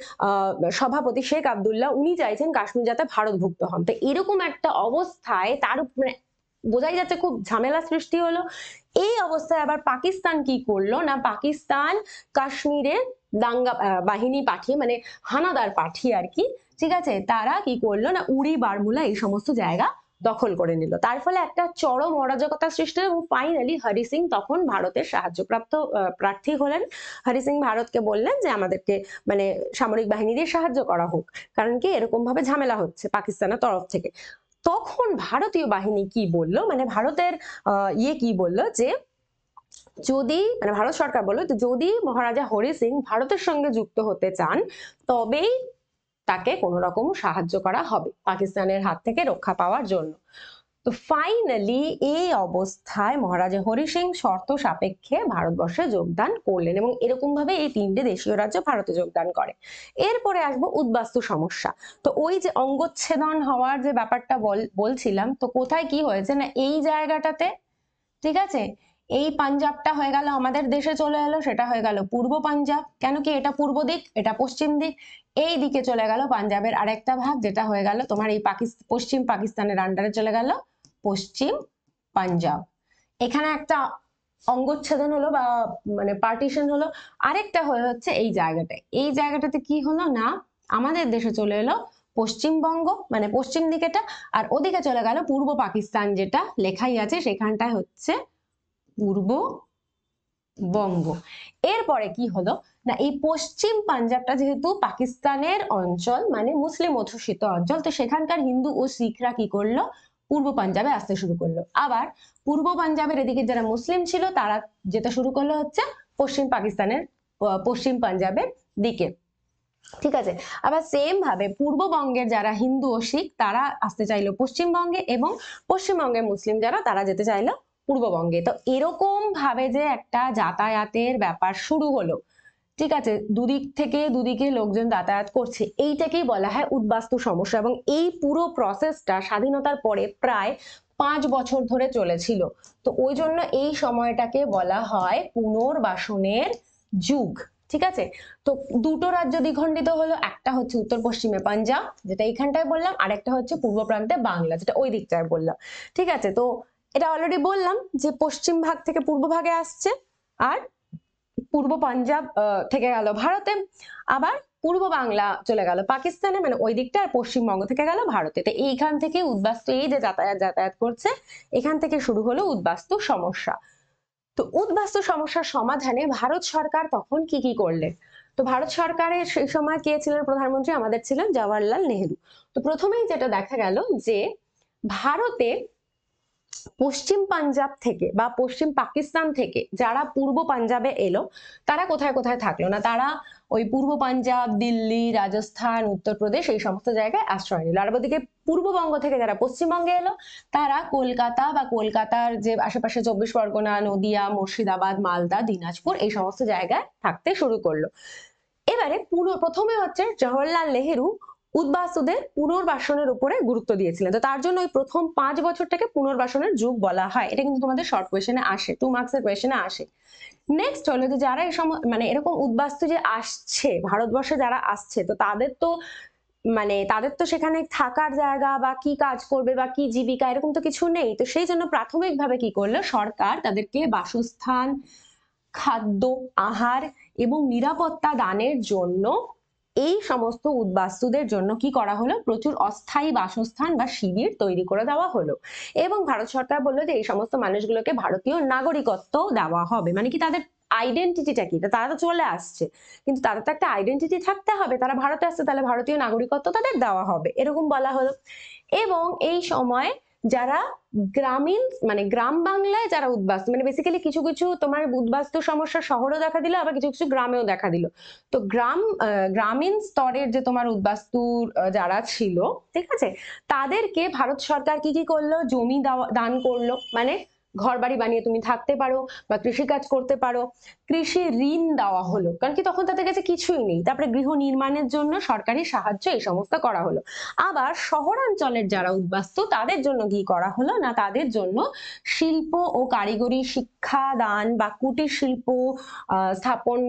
সভাপতি শেখ আবদুল্লাহ, উনি চাইছেন কাশ্মীর যাতে ভারতভুক্ত হন। তো এরকম একটা অবস্থায় তার মানে বোঝাই যাচ্ছে খুব ঝামেলা সৃষ্টি হলো। এই অবস্থায় আবার পাকিস্তান কি করলো না, পাকিস্তান কাশ্মীরে দাঙ্গা বাহিনী পাঠিয়ে, মানে হানাদার পাঠিয়ে আর কি, ঠিক আছে, তারা কি করলো না উড়ি বারমুলা এই সমস্ত জায়গা দখল করে নিল। তার ফলে একটা চরম অরাজকতা সৃষ্টি হয় এবং ফাইনালি হরি সিং তখন ভারতের সাহায্যপ্রাপ্ত প্রার্থী হলেন। হরি সিং ভারতকে বললেন যে আমাদেরকে মানে সামরিক বাহিনী দিয়ে সাহায্য করা হোক, কারণ কি এরকম ভাবে ঝামেলা হচ্ছে পাকিস্তানের তরফ থেকে। তখন ভারতীয় বাহিনী কি বলল, মানে ভারতের কি বললো যে যদি মানে ভারত সরকার বললো যদি মহারাজা হরি সিং ভারতের সঙ্গে যুক্ত হতে চান তবেই তাকে কোনো রকম সাহায্য করা হবে পাকিস্তানের হাত থেকে রক্ষা পাওয়ার জন্য। তো ফাইনালি এই অবস্থায় মহারাজা হরি সিং শর্ত সাপেক্ষে ভারতবর্ষে যোগদান করলেন এবং এরকম ভাবে এই তিনটে দেশীয় রাজ্য ভারতে যোগদান করে। এরপরে আসবো উদ্বাস্তু সমস্যা। তো ওই যে অঙ্গচ্ছেদন হওয়ার যে ব্যাপারটা বলছিলাম, তো কোথায় কি হয়েছে না এই জায়গাটাতে, ঠিক আছে, এই পাঞ্জাবটা হয়ে গেল আমাদের দেশে চলে এলো, সেটা হয়ে গেল পূর্ব পাঞ্জাব, কেন কি এটা পূর্ব দিক এটা পশ্চিম দিক, এই দিকে চলে গেল পাঞ্জাবের আরেকটা ভাগ যেটা হয়ে গেল তোমার এই পশ্চিম পাকিস্তানের আন্ডারে চলে গেল পশ্চিম পাঞ্জাব। এখানে একটা অঙ্গচ্ছেদন হলো বা মানে পার্টিশন হলো। আরেকটা হচ্ছে এই জায়গাটায়, এই জায়গাটাতে কি হলো না আমাদের দেশে চলে এলো পশ্চিমবঙ্গ মানে পশ্চিম দিকেটা, আর ওদিকে চলে গেল পূর্ব পাকিস্তান, যেটা লেখাই আছে সেখানটায় হচ্ছে পূর্ববঙ্গ। এরপরে কি হলো না এই পশ্চিম পাঞ্জাবটা যেহেতু পাকিস্তানের অঞ্চল মানে মুসলিম অধ্যুষিত অঞ্চল, তো সেখানকার হিন্দু ও শিখরা কি করলো পূর্ব পাঞ্জাবে আসতে শুরু করলো। আবার পূর্ব পাঞ্জাবের এদিকে যারা মুসলিম ছিল তারা যেতে শুরু করলো হচ্ছে পশ্চিম পাকিস্তানের পশ্চিম পাঞ্জাবের দিকে, ঠিক আছে। আবার সেম ভাবে পূর্ববঙ্গের যারা হিন্দু ও শিখ তারা আসতে চাইলো পশ্চিমবঙ্গে এবং পশ্চিমবঙ্গের মুসলিম যারা তারা যেতে চাইলো পূর্ববঙ্গে। তো এরকম ভাবে যে একটা যাতায়াতের ব্যাপার শুরু হলো, ঠিক আছে, দুদিক থেকে দুদিকে লোকজন যাতায়াত করছে, এইটাকেই বলা হয় উদ্বাস্তু সমস্যা। এবং এই পুরো প্রসেসটা স্বাধীনতার পরে প্রায় 5 বছর ধরে চলেছিল। তো ওই জন্য এই সময়টাকে বলা হয় পুনর্বাসনের যুগ, ঠিক আছে। তো দুটো রাজ্য দ্বিখণ্ডিত হলো, একটা হচ্ছে উত্তর পশ্চিমে পাঞ্জাব যেটা এইখানটায় বললাম, আর একটা হচ্ছে পূর্ব প্রান্তে বাংলা যেটা ওই দিকটায় বললাম, ঠিক আছে। তো এটা অলরেডি বললাম যে পশ্চিম ভাগ থেকে পূর্ব ভাগে আসছে, আর পূর্ব পাঞ্জাব থেকে গেল ভারতে, আবার পূর্ব বাংলা চলে গেল পাকিস্তানে মানে ওই দিকটা, আর পশ্চিমবঙ্গ থেকে গেল ভারতে। তো এইখান থেকে উদ্বাস্তু এই যে যাতায়াত করছে, এখান থেকে শুরু হলো উদ্বাস্তু সমস্যা। তো উদ্বাস্তু সমস্যার সমাধানে ভারত সরকার তখন কি কি করলেন। তো ভারত সরকারের সেই সময় কে ছিলেন প্রধানমন্ত্রী, আমাদের ছিলেন জওয়াহরলাল নেহেরু। তো প্রথমেই যেটা দেখা গেল যে ভারতে পশ্চিম পাঞ্জাব থেকে বা পশ্চিম পাকিস্তান থেকে যারা পূর্ব পাঞ্জাবে এলো তারা কোথায় কোথায় থাকলো না, তারা ওই পূর্ব পাঞ্জাব, দিল্লি, রাজস্থান, উত্তরপ্রদেশ এই সমস্ত জায়গায় আশ্রয় নিল। আর ওদিকে পূর্ববঙ্গ থেকে যারা পশ্চিমবঙ্গে এলো তারা কলকাতা বা কলকাতার যে আশেপাশে 24 পরগনা, নদিয়া, মুর্শিদাবাদ, মালদা, দিনাজপুর এই সমস্ত জায়গায় থাকতে শুরু করলো। এবারে প্রথমে হচ্ছে জওহরলাল নেহেরু উদ্বাস্তুদের পুনর্বাসনের উপরে গুরুত্ব দিয়েছিলেন। তো তার জন্য ওই প্রথম 5 বছরটাকে পুনর্বাসনের যুগ বলা হয়। এটা কিন্তু তোমাদের শর্ট কোয়েশ্চেনে আসে, 2 মার্কসের কোয়েশ্চেনে আসে। নেক্সট হলো যে যারা এই সময় মানে এরকম উদ্বাস্তু যে আসছে ভারতবর্ষে যারা আসছে, তো তাদের তো সেখানে থাকার জায়গা বা কি কাজ করবে বা কি জীবিকা এরকম তো কিছু নেই। তো সেই জন্য প্রাথমিকভাবে কি করলো সরকার, তাদেরকে বাসস্থান, খাদ্য, আহার এবং নিরাপত্তা দানের জন্য এই সমস্ত উদ্বাস্তুদের জন্য কি করা হলো, প্রচুর অস্থায়ী বাসস্থান বা শিবির তৈরি করে দেওয়া হলো। এবং ভারত সরকার বললো যে এই সমস্ত মানুষগুলোকে ভারতীয় নাগরিকত্ব দেওয়া হবে। মানে কি তাদের আইডেন্টিটিটা কি, তারা তো চলে আসছে কিন্তু তাদের তো একটা আইডেন্টিটি থাকতে হবে, তারা ভারতে আসছে তাহলে ভারতীয় নাগরিকত্ব তাদের দেওয়া হবে, এরকম বলা হলো। এবং এই সময় যারা গ্রামীণ মানে গ্রাম বাংলায় যারা উদ্বাস্তু মানে বেসিক্যালি কিছু কিছু তোমার উদ্বাস্তু সমস্যা শহরেও দেখা দিল, আবার কিছু কিছু গ্রামেও দেখা দিল। তো গ্রামীণ স্তরের যে তোমার উদ্বাস্তু যারা ছিল, ঠিক আছে, তাদেরকে ভারত সরকার কি কি করলো, জমি দান করলো। মানে ঘর বাড়ি বানিয়ে তুমি থাকতে পারো বা কৃষিকাজ করতে পারো। কৃষি ঋণ দেওয়া হলো, কারণ কি তখন তাদের কাছে কিছুই নেই। তারপরে গৃহ নির্মাণের জন্য সরকারি সাহায্য এই সমস্ত করা হলো। আবার শহরাঞ্চলের যারা উদ্বাস্তু তাদের জন্য কি করা হলো না, তাদের জন্য শিল্প ও কারিগরি শিক্ষা দান বা কুটির শিল্প স্থাপন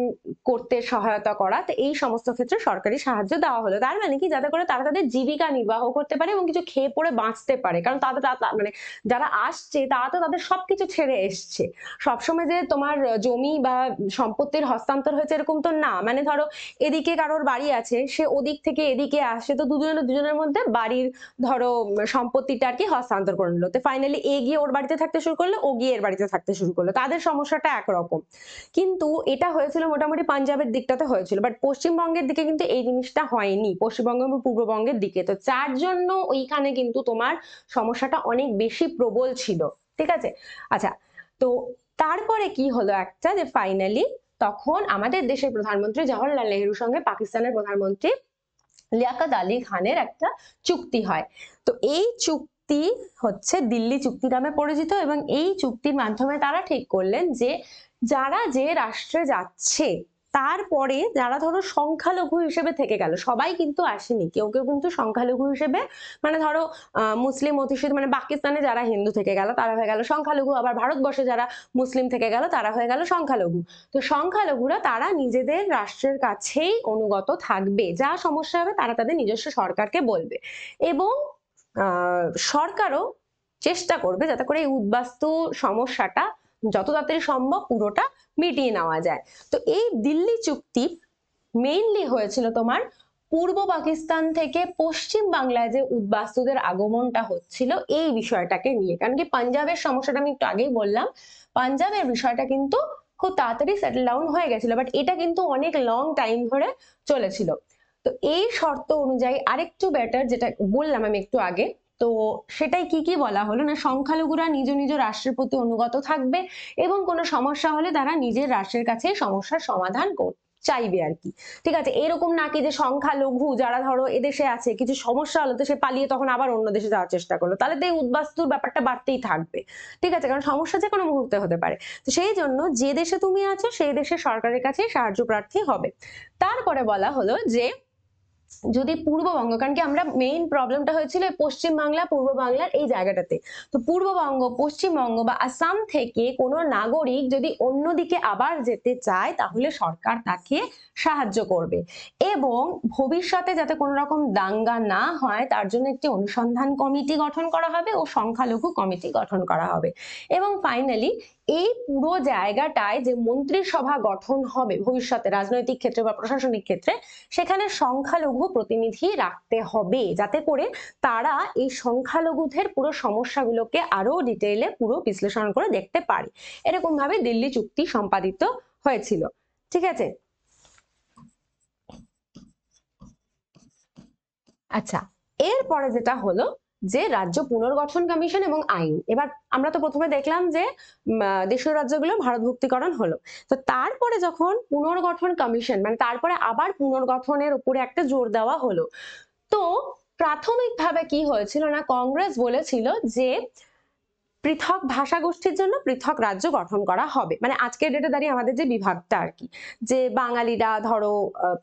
করতে সহায়তা করা, তো এই সমস্ত ক্ষেত্রে সরকারি সাহায্য দেওয়া হলো। তার মানে কি, যাতে করে তারা তাদের জীবিকা নির্বাহ করতে পারে এবং কিছু খেয়ে পড়ে বাঁচতে পারে। কারণ তাদের মানে যারা আসছে তারা তো তাদের সবকিছু ছেড়ে এসছে। সবসময় যে তোমার জমি বা সম্পত্তির হস্তান্তর হয়েছে এরকম তো না। মানে ধরো এদিকে কারোর বাড়ি আছে, সে ওদিক থেকে এদিকে আসে, তো দুজনের মধ্যে বাড়ির ধরো সম্পত্তিটা আর কি হস্তান্তর করে নিল। তো ফাইনালি এ গিয়ে ওর বাড়িতে থাকতে শুরু করলো, ও গিয়ে এর বাড়িতে থাকতে শুরু করলো। তাদের সমস্যাটা একরকম। কিন্তু এটা হয়েছিল মোটামুটি পাঞ্জাবের দিকটাতে হয়েছিল, বাট পশ্চিমবঙ্গের দিকে কিন্তু এই জিনিসটা হয়নি, পশ্চিমবঙ্গ এবং পূর্ববঙ্গের দিকে। তো যার জন্য ওইখানে কিন্তু তোমার সমস্যাটা অনেক বেশি প্রবল ছিল। ঠিক আছে, আচ্ছা। তো তারপরে কি হলো একটা, যে ফাইনালি তখন আমাদের দেশের প্রধানমন্ত্রী জওহরলাল নেহরুর সঙ্গে পাকিস্তানের প্রধানমন্ত্রী লিয়াকত আলী খানের একটা চুক্তি হয়। তো এই চুক্তি হচ্ছে দিল্লি চুক্তি নামে পরিচিত, এবং এই চুক্তির মাধ্যমে তারা ঠিক করলেন যে যারা যে রাষ্ট্রে যাচ্ছে তারপরে যারা ধরো সংখ্যালঘু হিসেবে থেকে গেল, সবাই কিন্তু আসেনি, কেউ কেউ কিন্তু সংখ্যালঘু হিসেবে, মানে ধরো মুসলিম অধ্যুষিত, মানে পাকিস্তানে যারা হিন্দু থেকে গেল তারা হয়ে গেল সংখ্যালঘু, আবার ভারতবর্ষে যারা মুসলিম থেকে গেল তারা হয়ে গেল সংখ্যালঘু। তো সংখ্যালঘুরা তারা নিজেদের রাষ্ট্রের কাছেই অনুগত থাকবে, যা সমস্যা হবে তারা তাদের নিজস্ব সরকারকে বলবে, এবং সরকারও চেষ্টা করবে যাতে করে এই উদ্বাস্তু সমস্যাটা যত তাড়াতাড়ি সম্ভব পুরোটা মিটিয়ে নেওয়া যায়। তো এই দিল্লি চুক্তি মেইনলি হয়েছিল তোমার পূর্ব পাকিস্তান থেকে পশ্চিম বাংলায় যে উদ্বাস্তুদের আগমনটা হচ্ছিল এই বিষয়টাকে নিয়ে। কারণ কি পাঞ্জাবের সমস্যাটা আমি একটু আগেই বললাম, পাঞ্জাবের বিষয়টা কিন্তু খুব তাড়াতাড়ি সেটেল ডাউন হয়ে গেছিল, বাট এটা কিন্তু অনেক লং টাইম ধরে চলেছিল। তো এই শর্ত অনুযায়ী আরেকটু বেটার, যেটা বললাম আমি একটু আগে, তো সেটাই কি কি বলা হলো না, সংখ্যালঘুরা নিজ নিজ রাষ্ট্রের প্রতি অনুগত থাকবে এবং কোনো সমস্যা হলে তারা নিজের রাষ্ট্রের কাছে সমস্যার সমাধান চাইবে আর কি। ঠিক আছে, এরকম নাকি যে সংখ্যালঘু যারা ধরো এদেশে আছে, কিছু সমস্যা হলো তো সে পালিয়ে তখন আবার অন্য দেশে যাওয়ার চেষ্টা করলো, তাহলে তো এই উদ্বাস্তুর ব্যাপারটা বাড়তেই থাকবে। ঠিক আছে, কারণ সমস্যা যে কোনো মুহূর্তে হতে পারে। তো সেই জন্য যে দেশে তুমি আছো সেই দেশের সরকারের কাছে সাহায্য প্রার্থী হবে। তারপরে বলা হলো যে যদি পূর্ববঙ্গ, কারণ কি আমরা মেইন প্রবলেমটা হয়েছিল পশ্চিম বাংলা পূর্ব বাংলার এই জায়গাটাতে, তো পূর্ববঙ্গ পশ্চিমবঙ্গ বা আসাম থেকে কোনো নাগরিক যদি অন্যদিকে আবার যেতে চায় তাহলে সরকার তাকে সাহায্য করবে, এবং ভবিষ্যতে যাতে কোনো রকম দাঙ্গা না হয় তার জন্য একটি অনুসন্ধান কমিটি গঠন করা হবে ও সংখ্যালঘু কমিটি গঠন করা হবে। এবং ফাইনালি এই পুরো জায়গাটায় যে মন্ত্রিসভা গঠন হবে ভবিষ্যতে রাজনৈতিক ক্ষেত্রে বা প্রশাসনিক ক্ষেত্রে, সেখানে সংখ্যালঘু প্রতিনিধি রাখতে হবে, যাতে করে তারা এই সংখ্যালঘুদের পুরো সমস্যাগুলোকে আরো ডিটেইলে পুরো বিশ্লেষণ করে দেখতে পারে। এরকম ভাবে দিল্লি চুক্তি সম্পাদিত হয়েছিল। ঠিক আছে, আচ্ছা। এরপরে যেটা হলো যে রাজ্য পুনর্গঠন কমিশন এবং আইন। এবার আমরা তো প্রথমে দেখলাম যে দেশীয় রাজ্যগুলো ভারতভুক্তিকরণ হলো, তো তারপরে যখন পুনর্গঠন কমিশন, মানে তারপরে আবার পুনর্গঠনের উপরে একটা জোর দেওয়া হলো। তো প্রাথমিকভাবে কি হয়েছিল না, কংগ্রেস বলেছিল যে পৃথক ভাষা গোষ্ঠীর জন্য পৃথক রাজ্য গঠন করা হবে, মানে আজকের ডেটে দাঁড়িয়ে আমাদের যে বিভাগটা আর কি, যে বাঙালিরা ধরো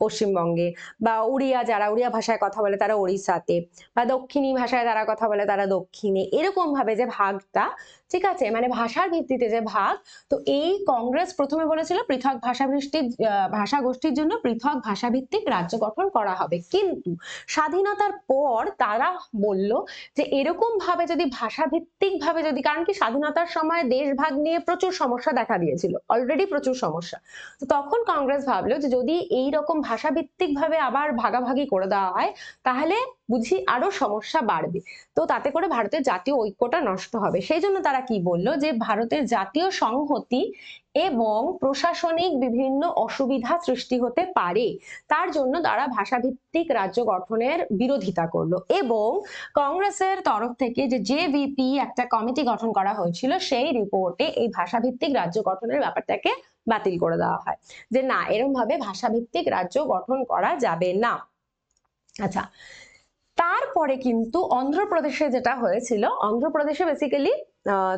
পশ্চিমবঙ্গে, বা উড়িয়া যারা উড়িয়া ভাষায় কথা বলে তারা ওড়িশাতে, বা দক্ষিণী ভাষায় যারা কথা বলে তারা দক্ষিণে, এরকম ভাবে যে ভাগটা, ঠিক আছে, মানে ভাষার ভিত্তিতে যে ভাগ। তো এই কংগ্রেস প্রথমে বলেছিল পৃথক ভাষা গোষ্ঠীর জন্য পৃথক ভাষাভিত্তিক রাজ্য গঠন করা হবে, কিন্তু স্বাধীনতার পর তারা বলল যে এরকম ভাবে যদি ভাষাভিত্তিক ভাবে যদি, কারণ কি স্বাধীনতার সময় দেশ ভাগ নিয়ে প্রচুর সমস্যা দেখা দিয়েছিল, অলরেডি প্রচুর সমস্যা। তো তখন কংগ্রেস ভাবলো যে যদি এই রকম ভাষাভিত্তিক ভাবে আবার ভাগাভাগি করে দেওয়া হয় তাহলে বুঝি আরো সমস্যা বাড়বে, তো তাতে করে ভারতের জাতীয় ঐক্যটা নষ্ট হবে। সেই জন্য তারা কি বললো যে ভারতের জাতীয় সংহতি এবং প্রশাসনিক বিভিন্ন অসুবিধা সৃষ্টি হতে পারে, তার জন্য তারা ভাষাভিত্তিক রাজ্য গঠনের বিরোধিতা করলো, এবং কংগ্রেসের তরফ থেকে যে জেভিপি একটা কমিটি গঠন করা হয়েছিল সেই রিপোর্টে এই ভাষাভিত্তিক রাজ্য গঠনের ব্যাপারটাকে বাতিল করে দেওয়া হয়, যে না, এরকম ভাবে ভাষাভিত্তিক রাজ্য গঠন করা যাবে না। আচ্ছা, তারপরে কিন্তু অন্ধ্রপ্রদেশে যেটা হয়েছিল, অন্ধ্রপ্রদেশে বেসিক্যালি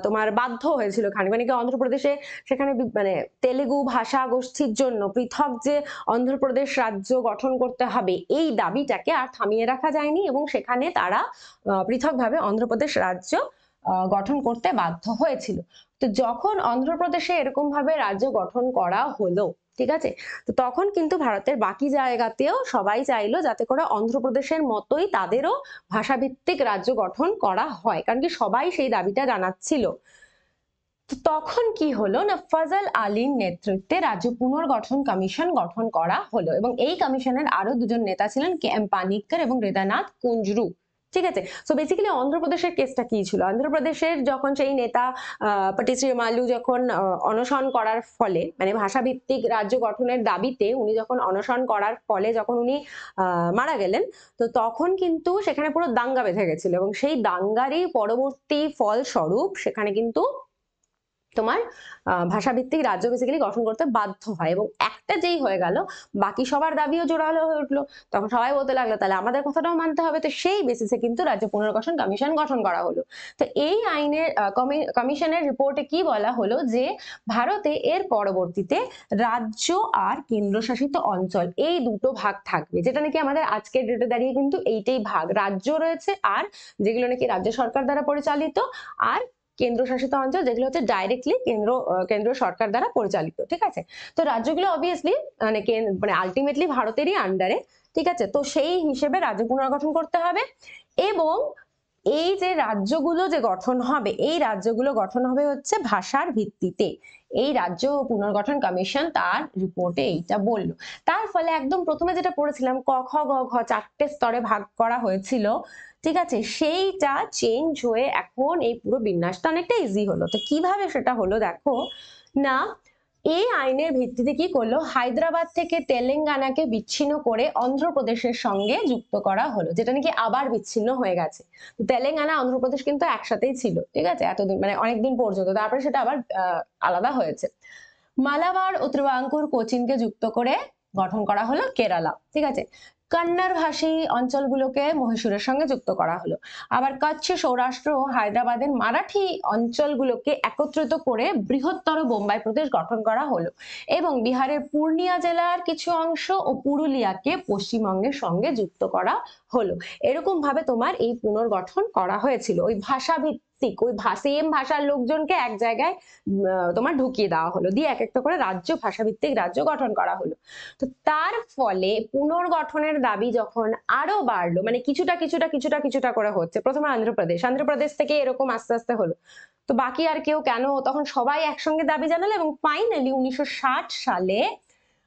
তোমার বাধ্য হয়েছিল খানিক, মানে কি অন্ধ্রপ্রদেশে সেখানে মানে তেলেগু ভাষা গোষ্ঠীর জন্য পৃথক যে অন্ধ্রপ্রদেশ রাজ্য গঠন করতে হবে এই দাবিটাকে আর থামিয়ে রাখা যায়নি এবং সেখানে তারা পৃথকভাবে অন্ধ্রপ্রদেশ রাজ্য গঠন করতে বাধ্য হয়েছিল। তো যখন অন্ধ্রপ্রদেশে এরকম ভাবে রাজ্য গঠন করা হলো, ঠিক আছে, তো তখন কিন্তু ভারতের বাকি জায়গাতেও সবাই চাইলো যাতে করে অন্ধ্রপ্রদেশের মতোই তাদেরও ভাষাভিত্তিক রাজ্য গঠন করা হয়, কারণ কি সবাই সেই দাবিটা জানাচ্ছিল। তো তখন কি হলো না, ফজল আলীর নেতৃত্বে রাজ্য পুনর্গঠন কমিশন গঠন করা হলো এবং এই কমিশনের আরো দুজন নেতা ছিলেন কে এম পানিক্কর এবং হৃদয়নাথ কুঞ্জরু। ঠিক আছে, সো বেসিক্যালি অন্ধ্রপ্রদেশের কেসটা কি ছিল, অন্ধ্রপ্রদেশের যখন সেই নেতা পটিশ্রী মালু যখন অনশন করার ফলে, মানে ভাষাভিত্তিক রাজ্য গঠনের দাবিতে উনি যখন অনশন করার ফলে যখন উনি মারা গেলেন, তো তখন কিন্তু সেখানে পুরো দাঙ্গা বেঁধে গেছিল এবং সেই দাঙ্গারই পরবর্তী ফলস্বরূপ সেখানে কিন্তু তোমার ভাষাভিত্তিক রাজ্য বেসিক্যালি গঠন করতে বাধ্য হয় এবং একটা যেই হয়ে গেল বাকি সবার দাবিও জোরালো হয়ে উঠলো, তখন সবাই বলতে লাগলো তাহলে আমাদের কথাটাও মানতে হবে। তো সেই বেসিসে কিন্তু রাজ্য পুনর্গঠন কমিশন গঠন করা হলো। তো এই আইনের কমিশনের রিপোর্টে কি বলা হলো যে ভারতে এর পরবর্তীতে রাজ্য আর কেন্দ্রশাসিত অঞ্চল এই দুটো ভাগ থাকবে, যেটা নাকি আমাদের আজকের ডেটে দাঁড়িয়ে কিন্তু এইটাই ভাগ, রাজ্য রয়েছে আর যেগুলো নাকি রাজ্য সরকার দ্বারা পরিচালিত, আর কেন্দ্রশাসিত অঞ্চল যেগুলো হচ্ছে ডাইরেক্টলি কেন্দ্র সরকার দ্বারা পরিচালিত। ঠিক আছে, তো রাজ্যগুলো অবভিয়াসলি মানে আলটিমেটলি ভারতেরই আন্ডারে। ঠিক আছে, তো সেই হিসেবে রাজ্য পুনর্গঠন করতে হবে এবং এই যে রাজ্যগুলো যে গঠন হবে এই রাজ্যগুলো গঠন হবে হচ্ছে ভাষার ভিত্তিতে। এই রাজ্য পুনর্গঠন কমিশন তার রিপোর্টে এইটা বললো। তার ফলে একদম প্রথমে যেটা পড়েছিলাম ক খ গ ঘ 4টে স্তরে ভাগ করা হয়েছিল, ঠিক আছে, সেইটা চেঞ্জ হয়ে এখন এই পুরো বিন্যাসটা অনেকটা ইজি হলো। তো কিভাবে সেটা হলো দেখো না, এই আইনের ভিত্তিতে কি করলো, হায়দ্রাবাদ থেকে তেলেঙ্গানাকে বিচ্ছিন্ন করে অন্ধ্রপ্রদেশের সঙ্গে যুক্ত করা হলো, যেটা নাকি আবার বিচ্ছিন্ন হয়ে গেছে। তেলেঙ্গানা অন্ধ্রপ্রদেশ কিন্তু একসাথেই ছিল, ঠিক আছে, এতদিন মানে অনেকদিন পর্যন্ত, তারপরে সেটা আবার আলাদা হয়েছে। মালাবার ও ত্রিবাঙ্কুর কোচিনকে যুক্ত করে গঠন করা হলো কেরালা। ঠিক আছে, কন্নড় ভাষী অঞ্চলগুলোকে মহীশূরের সঙ্গে যুক্ত করা হলো। আবার কচ্ছ, সৌরাষ্ট্র ও হায়দ্রাবাদের মারাঠি অঞ্চলগুলোকে একত্রিত করে বৃহত্তর বোম্বাই প্রদেশ গঠন করা হলো এবং বিহারের পূর্ণিয়া জেলার কিছু অংশ ও পুরুলিয়াকে পশ্চিমবঙ্গের সঙ্গে যুক্ত করা হলো। এরকম ভাবে তোমার এই পুনর্গঠন করা হয়েছিল, ওই ভাষা ভিত্তিক ওই সেম ভাষার লোকজনকে এক জায়গায় তোমার ঢুকিয়ে দেওয়া হলো, দিয়ে এক একটা করে রাজ্য ভাষাভিত্তিক রাজ্য গঠন করা হলো। তো তার ফলে পুনর্গঠনের দাবি যখন আরো বাড়লো, মানে কিছুটা কিছুটা কিছুটা কিছুটা করে হচ্ছে, প্রথমে আন্ধ্রপ্রদেশ থেকে এরকম আস্তে আস্তে হলো, তো বাকি আর কেউ কেন, তখন সবাই একসঙ্গে দাবি জানালো এবং ফাইনালি 1960 সালে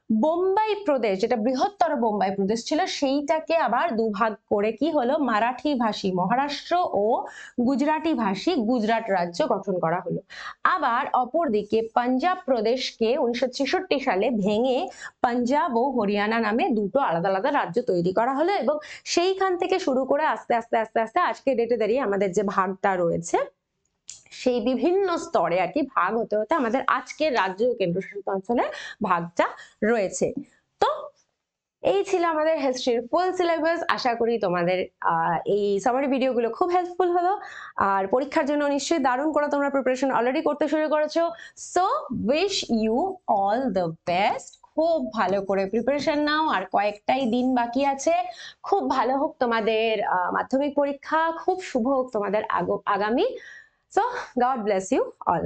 বোম্বাই প্রদেশ, যেটা বৃহত্তর বোম্বাই প্রদেশ ছিল, সেইটাকে আবার দুভাগ করে কি হলো, মারাঠি ভাষী মহারাষ্ট্র ও গুজরাটি ভাষী গুজরাট রাজ্য গঠন করা হলো। আবার অপরদিকে পাঞ্জাব প্রদেশকে 1966 সালে ভেঙে পাঞ্জাব ও হরিয়ানা নামে দুটো আলাদা আলাদা রাজ্য তৈরি করা হলো এবং সেইখান থেকে শুরু করে আস্তে আস্তে আস্তে আস্তে আজকে ডেটে দাঁড়িয়ে আমাদের যে ভাগটা রয়েছে সেই বিভিন্ন স্তরে আর কি ভাগ হতে হতে আমাদের আজকের রাজ্য ও কেন্দ্রশাসিত অঞ্চলের ভাগটা রয়েছে। তো এই ছিল আমাদের হিস্ট্রির ফুল সিলেবাস। আশা করি তোমাদের এই সামারি ভিডিওগুলো খুব হেল্পফুল হলো আর পরীক্ষার জন্য নিশ্চয়ই দারুণ করে তোমরা প্রিপারেশন অলরেডি করতে শুরু করেছো। So wish you all the best, খুব ভালো করে প্রিপারেশন নাও, আর কয়েকটাই দিন বাকি আছে। খুব ভালো হোক তোমাদের মাধ্যমিক পরীক্ষা, খুব শুভ হোক তোমাদের আগামী। So God bless you all.